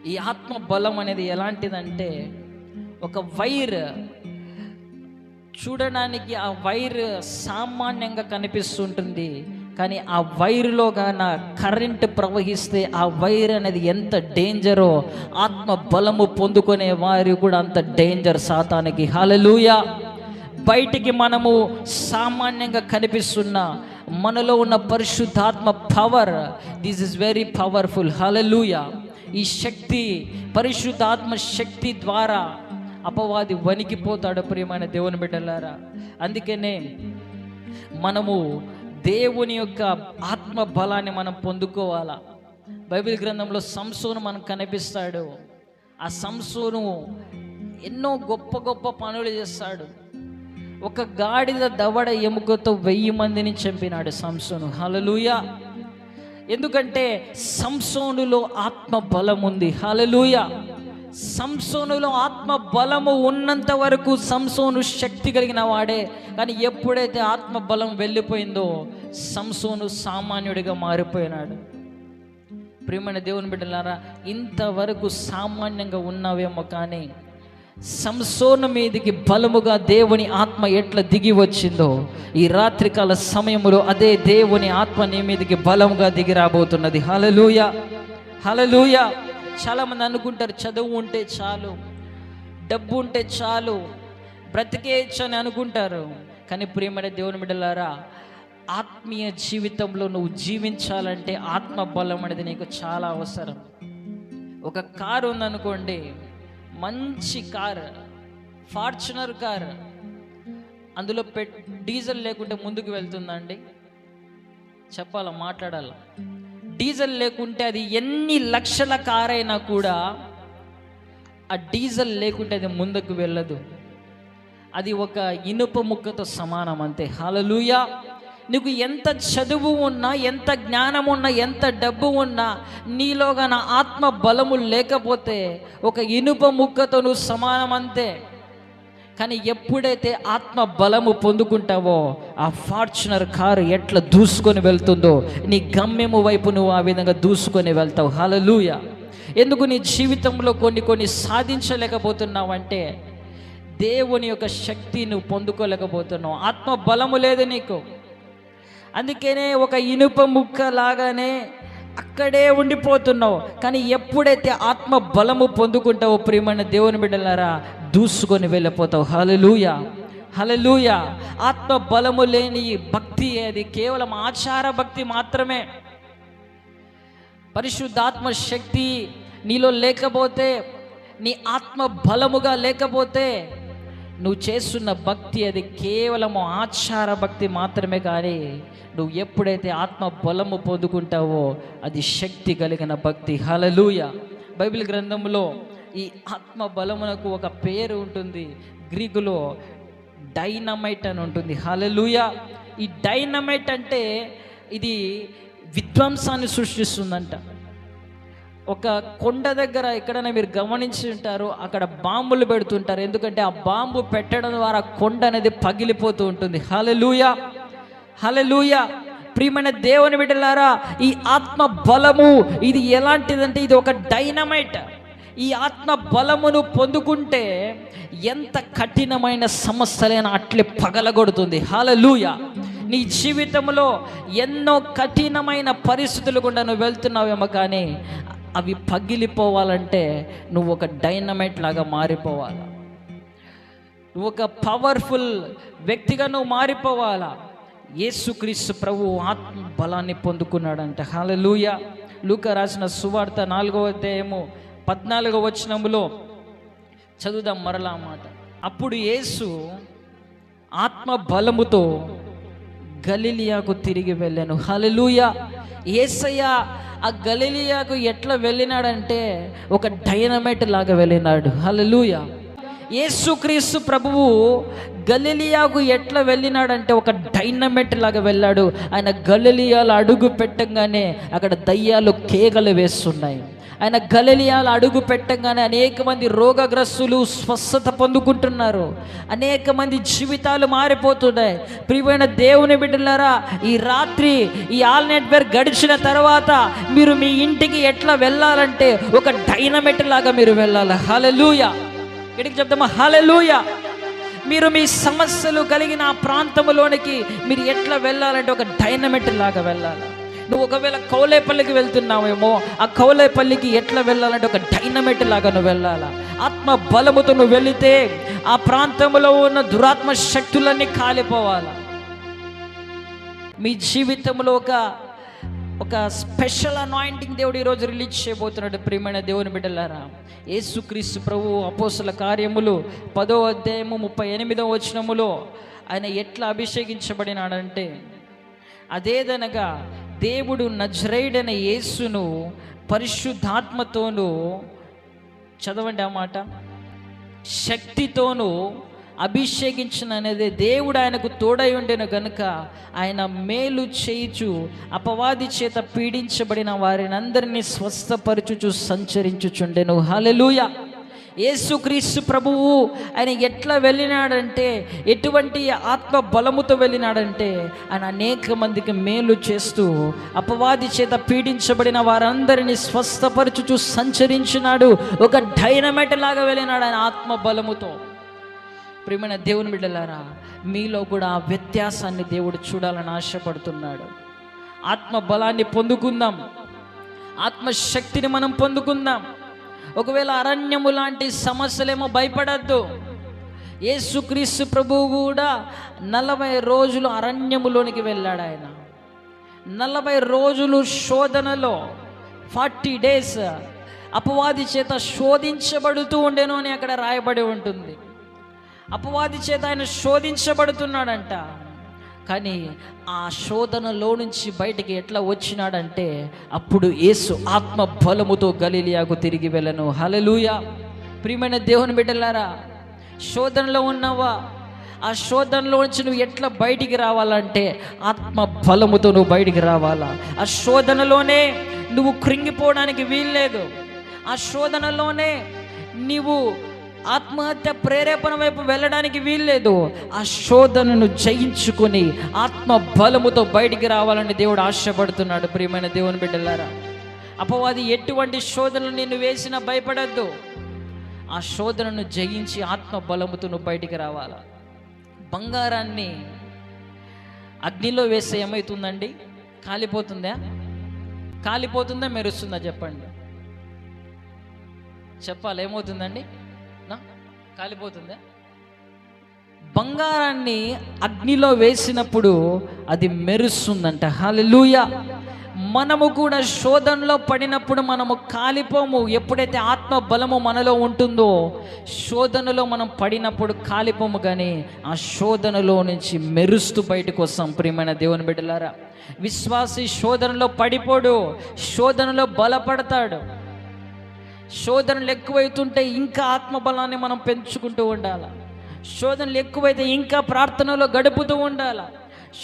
ఈ ఆత్మ బలం అనేది ఎలాంటిదంటే, ఒక వైర్ చూడడానికి ఆ వైర్ సామాన్యంగా కనిపిస్తుంటుంది, కానీ ఆ వైరులో గాన కరెంట్ ప్రవహిస్తే ఆ వైర్ అనేది ఎంత డేంజరో, ఆత్మ బలము పొందుకునే వారు కూడా అంత డేంజర్ సాతానికి. హల్లెలూయా. బయటికి మనము సామాన్యంగా కనిపిస్తున్న మనలో ఉన్న పరిశుద్ధాత్మ power, this is very powerful. Hallelujah. ఈ శక్తి, పరిశుద్ధాత్మ శక్తి ద్వారా అపవాది వణికిపోతాడు ప్రియమైన దేవుని బిడ్డలారా. అందుకనే మనము దేవుని యొక్క ఆత్మ బలాన్ని మనం పొందుకోవాలా. బైబిల్ గ్రంథంలో సంసోను మనకు కనిపిస్తాడు. ఆ సంసోను ఎన్నో గొప్ప గొప్ప పనులు చేస్తాడు. ఒక గాడిద దవడ ఎముకతో 1000 మందిని చంపినాడు సంసోను. హల్లెలూయా. ఎందుకంటే సంసోనులో ఆత్మ బలం ఉంది. హల్లెలూయా. సంసోనులో ఆత్మ బలము ఉన్నంత వరకు సంసోను శక్తి కలిగిన వాడే. కానీ ఎప్పుడైతే ఆత్మ బలం వెళ్ళిపోయిందో సంసోను సామాన్యుడిగా మారిపోయినాడు. ప్రియమైన దేవుని బిడ్డలారా, ఇంతవరకు సామాన్యంగా ఉన్నావేమో, కానీ సంసోను మీదికి బలముగా దేవుని ఆత్మ ఎట్లా దిగి వచ్చిందో, ఈ రాత్రికాల సమయంలో అదే దేవుని ఆత్మ నీ మీదికి బలముగా దిగి రాబోతున్నది. హల్లెలూయా. హల్లెలూయా. చాలామంది అనుకుంటారు చదువు ఉంటే చాలు, డబ్బు ఉంటే చాలు, బ్రతికేయచ్చు అని అనుకుంటారు. కానీ ప్రియమైన దేవుని బిడ్డలారా, ఆత్మీయ జీవితంలో నువ్వు జీవించాలంటే ఆత్మ బలం అనేది నీకు చాలా అవసరం. ఒక కారు ఉందనుకోండి, మంచి కార్, ఫార్చునర్ కార్, అందులో డీజిల్ లేకుంటే ముందుకు వెళ్తుందండి? చెప్పాలా, మాట్లాడాలా? డీజిల్ లేకుంటే అది ఎన్ని లక్షల కార్ అయినా కూడా ఆ డీజిల్ లేకుంటే అది ముందుకు వెళ్ళదు. అది ఒక ఇనుప ముక్కతో సమానం అంతే. హల్లెలూయా. నీకు ఎంత చదువు ఉన్నా, ఎంత జ్ఞానం ఉన్నా, ఎంత డబ్బు ఉన్నా, నీలోగా నా ఆత్మ బలము లేకపోతే ఒక ఇనుప ముక్కతో నువ్వు సమానం అంతే. కానీ ఎప్పుడైతే ఆత్మ బలము పొందుకుంటావో ఆ ఫార్చునర్ కారు ఎట్లా దూసుకొని వెళ్తుందో నీ గమ్యము వైపు నువ్వు ఆ విధంగా దూసుకొని వెళ్తావు. హల్లెలూయా. ఎందుకు నీ జీవితంలో కొన్ని సాధించలేకపోతున్నావు అంటే దేవుని యొక్క శక్తి నువ్వు పొందుకోలేకపోతున్నావు. ఆత్మ బలము లేదు నీకు. అందుకనే ఒక ఇనుప ముక్క లాగానే అక్కడే ఉండిపోతున్నావు. కానీ ఎప్పుడైతే ఆత్మ బలము పొందుకుంటావో ప్రియమైన దేవుని బిడ్డలారా, దూసుకొని వెళ్ళిపోతావు. హల్లెలూయా. హల్లెలూయా. ఆత్మ బలము లేని భక్తి అది కేవలం ఆచార భక్తి మాత్రమే. పరిశుద్ధాత్మ శక్తి నీలో లేకపోతే, నీ ఆత్మ బలముగా లేకపోతే నువ్వు చేస్తున్న భక్తి అది కేవలము ఆచార భక్తి మాత్రమే. కానీ నువ్వు ఎప్పుడైతే ఆత్మ బలము పొందుకుంటావో అది శక్తి కలిగిన భక్తి. హల్లెలూయా. బైబిల్ గ్రంథంలో ఈ ఆత్మ బలమునకు ఒక పేరు ఉంటుంది. గ్రీకులో డైనమైట్ అని ఉంటుంది. హల్లెలూయా. ఈ డైనమైట్ అంటే ఇది విధ్వంసాన్ని సృష్టిస్తుందంట. ఒక కొండ దగ్గర ఎక్కడైనా మీరు గమనించి ఉంటారు, అక్కడ బాంబులు పెడుతుంటారు. ఎందుకంటే ఆ బాంబు పెట్టడం ద్వారా కొండ అనేది పగిలిపోతూ ఉంటుంది. హల్లెలూయా. హల్లెలూయా. ప్రియమైన దేవుని బిడ్డలారా, ఈ ఆత్మ బలము ఇది ఎలాంటిదంటే ఇది ఒక డైనమైట్. ఈ ఆత్మ బలమును పొందుకుంటే ఎంత కఠినమైన సమస్యలైనా అట్లే పగలగొడుతుంది. హల్లెలూయా. నీ జీవితంలో ఎన్నో కఠినమైన పరిస్థితులు గుండా నువ్వు వెళ్తున్నావేమో, కానీ అవి పగిలిపోవాలంటే నువ్వు ఒక డైనమైట్ లాగా మారిపోవాలి. నువ్వు ఒక పవర్ఫుల్ వ్యక్తిగా నువ్వు మారిపోవాలా. యేసుక్రీస్తు ప్రభు ఆత్మ బలాన్ని పొందుకున్నాడంట. హల్లెలూయా. లూకా రాసిన సువార్త 4వ అధ్యాయము 14వ వచనములో చదువుదాం మరలా మాట. అప్పుడు యేసు ఆత్మ బలముతో గలిలియాకు తిరిగి వెళ్ళాను. హల్లెలూయా. యేసయ్య ఆ గలిలియాకు ఎట్లా వెళ్ళినాడంటే ఒక డైనమైట్ లాగా వెళ్ళినాడు. హల్లెలూయా. యేసుక్రీస్తు ప్రభువు గలిలియాకు ఎట్లా వెళ్ళినాడంటే ఒక డైనమైట్ లాగా వెళ్ళాడు. ఆయన గలిలియాలో అడుగు పెట్టంగానే అక్కడ దయ్యాలు కేకలు వేస్తున్నాయి. ఆయన గలిలియాలో అడుగు పెట్టంగానే అనేక మంది రోగగ్రస్తులు స్వస్థత పొందుకుంటున్నారు. అనేక మంది జీవితాలు మారిపోతున్నాయి. ప్రియమైన దేవుని బిడ్డలారా, ఈ రాత్రి ఈ ఆల్ నెట్వర్క్ గడిచిన తర్వాత మీరు మీ ఇంటికి ఎట్లా వెళ్ళాలంటే ఒక డైనమైట్ లాగా మీరు వెళ్ళాలి. హల్లెలూయా. ఇక్కడికి చెప్తామా? హల్లెలూయా. మీరు మీ సమస్యలు కలిగిన ఆ ప్రాంతంలోనికి మీరు ఎట్లా వెళ్ళాలంటే ఒక డైనమైట్ లాగా వెళ్ళాలి. నువ్వు ఒకవేళ కౌలేపల్లికి వెళ్తున్నావేమో, ఆ కౌలేపల్లికి ఎట్లా వెళ్ళాలంటే ఒక డైనమైట్ లాగా నువ్వు వెళ్ళాలా. ఆత్మ బలముతో నువ్వు వెళితే ఆ ప్రాంతంలో ఉన్న దురాత్మ శక్తులన్నీ కాలిపోవాలా. మీ జీవితంలో ఒక స్పెషల్ అనాయింటింగ్ దేవుడు ఈరోజు రిలీజ్ చేయబోతున్నాడు. ప్రియమైన దేవుని బిడ్డలారా, యేసుక్రీస్తు ప్రభువు అపోస్తల కార్యములు 10వ అధ్యాయము 38వ వచనములో ఆయన ఎట్లా అభిషేకించబడినాడంటే, అదేదనగా దేవుడు నజరేయుడైన యేసును పరిశుద్ధాత్మతోనూ, చదవండి ఆ మాట, శక్తితోనూ అభిషేకించిన అనేది దేవుడు ఆయనకు తోడై ఉండెను గనుక ఆయన మేలు చేయుచు అపవాది చేత పీడించబడిన వారిని అందరినీ స్వస్థపరచుచు సంచరించుచుండెను. హల్లెలూయా. యేసుక్రీస్తు ప్రభువు ఆయన ఎట్లా వెళ్ళినాడంటే, ఎటువంటి ఆత్మ బలముతో వెళ్ళినాడంటే, ఆయన అనేక మందికి మేలు చేస్తూ అపవాది చేత పీడించబడిన వారందరినీ స్వస్థపరచుచు సంచరించినాడు. ఒక డైనమైట్ లాగా వెళ్ళినాడు ఆయన ఆత్మ బలముతో. ప్రియమైన దేవుని బిడ్డలారా, మీలో కూడా ఆ వ్యత్యాసాన్ని దేవుడు చూడాలని ఆశపడుతున్నాడు. ఆత్మ బలాన్ని పొందుకుందాం, ఆత్మశక్తిని మనం పొందుకుందాం. ఒకవేళ అరణ్యము లాంటి సమస్యలేమో భయపడద్దు. యేసుక్రీస్తు ప్రభువు కూడా 40 రోజులు అరణ్యములోనికి వెళ్ళాడు. ఆయన 40 రోజులు శోధనలో 40 days అపవాది చేత శోధించబడుతూ ఉండేను అని అక్కడ రాయబడి ఉంటుంది. అపవాది చేత ఆయన శోధించబడుతున్నాడంట. కానీ ఆ శోధనలో నుంచి బయటికి ఎట్లా వచ్చినాడంటే, అప్పుడు యేసు ఆత్మ బలముతో గలిలియాకు తిరిగి వెళ్ళను. హల్లెలూయా. ప్రియమైన దేవుని బిడ్డలారా, శోధనలో ఉన్నావా? ఆ శోధనలో నుంచి నువ్వు ఎట్లా బయటికి రావాలంటే ఆత్మ బలముతో నువ్వు బయటికి రావాలా. ఆ శోధనలోనే నువ్వు కృంగిపోవడానికి వీల్లేదు. ఆ శోధనలోనే నీవు ఆత్మహత్య ప్రేరేపణ వైపు వెళ్ళడానికి వీల్లేదు. ఆ శోధనను జయించుకొని ఆత్మ బలముతో బయటికి రావాలని దేవుడు ఆశపడుతున్నాడు. ప్రియమైన దేవుని బిడ్డలారా, అపవాది ఎటువంటి శోధనలు నిన్ను వేసినా భయపడద్దు. ఆ శోధనను జయించి ఆత్మ బలముతో నువ్వు బయటికి రావాలా. బంగారాన్ని అగ్నిలో వేస్తే ఏమవుతుందండి? కాలిపోతుందా? కాలిపోతుందా మెరుస్తుందా? చెప్పండి, చెప్పాలి. ఏమవుతుందండి? కాలిపోతుందా? బంగారాన్ని అగ్నిలో వేసినప్పుడు అది మెరుస్తుందంట. హల్లెలూయా. మనము కూడా శోధనలో పడినప్పుడు మనము కాలిపోము. ఎప్పుడైతే ఆత్మ బలము మనలో ఉంటుందో శోధనలో మనం పడినప్పుడు కాలిపోము, కానీ ఆ శోధనలో నుంచి మెరుస్తూ బయటకు వస్తాం. ప్రియమైన దేవుని బిడ్డలారా, విశ్వాసి శోధనలో పడిపోడు, శోధనలో బలపడతాడు. శోధనలు ఎక్కువైతుంటే ఇంకా ఆత్మబలాన్ని మనం పెంచుకుంటూ ఉండాలి. శోధనలు ఎక్కువైతే ఇంకా ప్రార్థనలో గడుపుతూ ఉండాలి.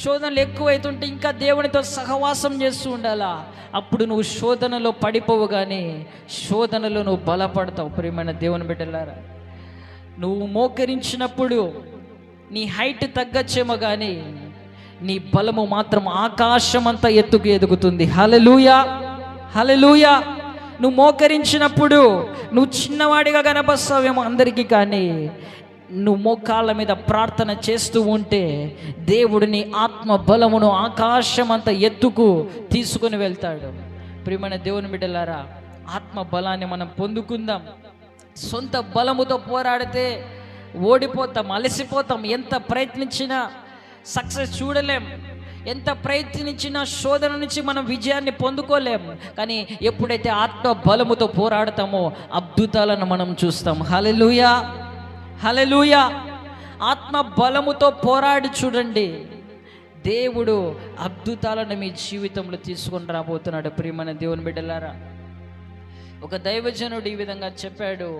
శోధనలు ఎక్కువైతుంటే ఇంకా దేవునితో సహవాసం చేస్తూ ఉండాలా. అప్పుడు నువ్వు శోధనలో పడిపోవు, కానీ శోధనలో నువ్వు బలపడతావు. ప్రియమైన దేవుని బిడ్డలారా, నువ్వు మోకరించినప్పుడు నీ హైట్ తగ్గచ్చేమో, కానీ నీ బలము మాత్రం ఆకాశం అంతా ఎత్తుకు ఎదుగుతుంది. హల్లెలూయా. హల్లెలూయా. నువ్వు మోకరించినప్పుడు నువ్వు చిన్నవాడిగా కనపస్తావేమో అందరికీ, కానీ నువ్వు మోకాళ్ళ మీద ప్రార్థన చేస్తూ ఉంటే దేవుడు నీ ఆత్మ బలమును ఆకాశం అంత ఎత్తుకు తీసుకుని వెళ్తాడు. ప్రియమైన దేవుని బిడ్డలారా, ఆత్మ బలాన్ని మనం పొందుకుందాం. సొంత బలముతో పోరాడితే ఓడిపోతాం, అలసిపోతాం. ఎంత ప్రయత్నించినా సక్సెస్ చూడలేం. ఎంత ప్రయత్నించినా శోధన నుంచి మనం విజయాన్ని పొందుకోలేం. కానీ ఎప్పుడైతే ఆత్మ బలముతో పోరాడతామో అద్భుతాలను మనం చూస్తాం. హల్లెలూయా. హల్లెలూయా. ఆత్మ బలముతో పోరాడి చూడండి, దేవుడు అద్భుతాలను మీ జీవితంలో తీసుకొని రాబోతున్నాడు. ప్రియమైన దేవుని బిడ్డలారా, ఒక దైవజనుడు ఈ విధంగా చెప్పాడు.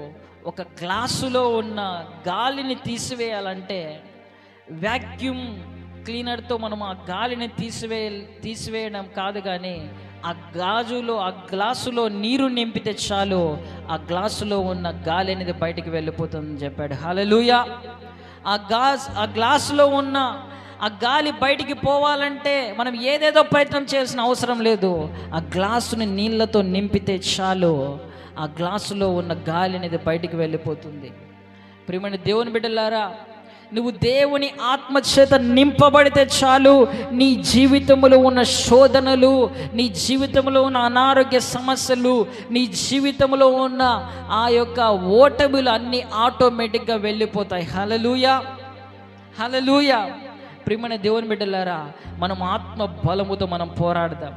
ఒక గ్లాసులో ఉన్న గాలిని తీసివేయాలంటే వ్యాక్యూమ్ క్లీనర్తో మనం ఆ గాలిని తీసివేయడం కాదు, కానీ ఆ గ్లాసులో నీరు నింపితే చాలు ఆ గ్లాసులో ఉన్న గాలి అనేది బయటికి వెళ్ళిపోతుందని చెప్పాడు. హల్లెలూయా. ఆ గ్లాసులో ఉన్న ఆ గాలి బయటికి పోవాలంటే మనం ఏదేదో ప్రయత్నం చేయాల్సిన అవసరం లేదు. ఆ గ్లాసుని నీళ్ళతో నింపితే చాలు ఆ గ్లాసులో ఉన్న గాలి అనేది బయటికి వెళ్ళిపోతుంది. ప్రియమైన దేవుని బిడ్డలారా, నువ్వు దేవుని ఆత్మచేత నింపబడితే చాలు నీ జీవితంలో ఉన్న శోధనలు, నీ జీవితంలో ఉన్న అనారోగ్య సమస్యలు, నీ జీవితంలో ఉన్న ఆ యొక్క ఓటములు అన్నీ ఆటోమేటిక్గా వెళ్ళిపోతాయి. హల్లెలూయా, హల్లెలూయా. ప్రియమైన దేవుని బిడ్డలారా, మనం ఆత్మ బలముతో మనం పోరాడదాం.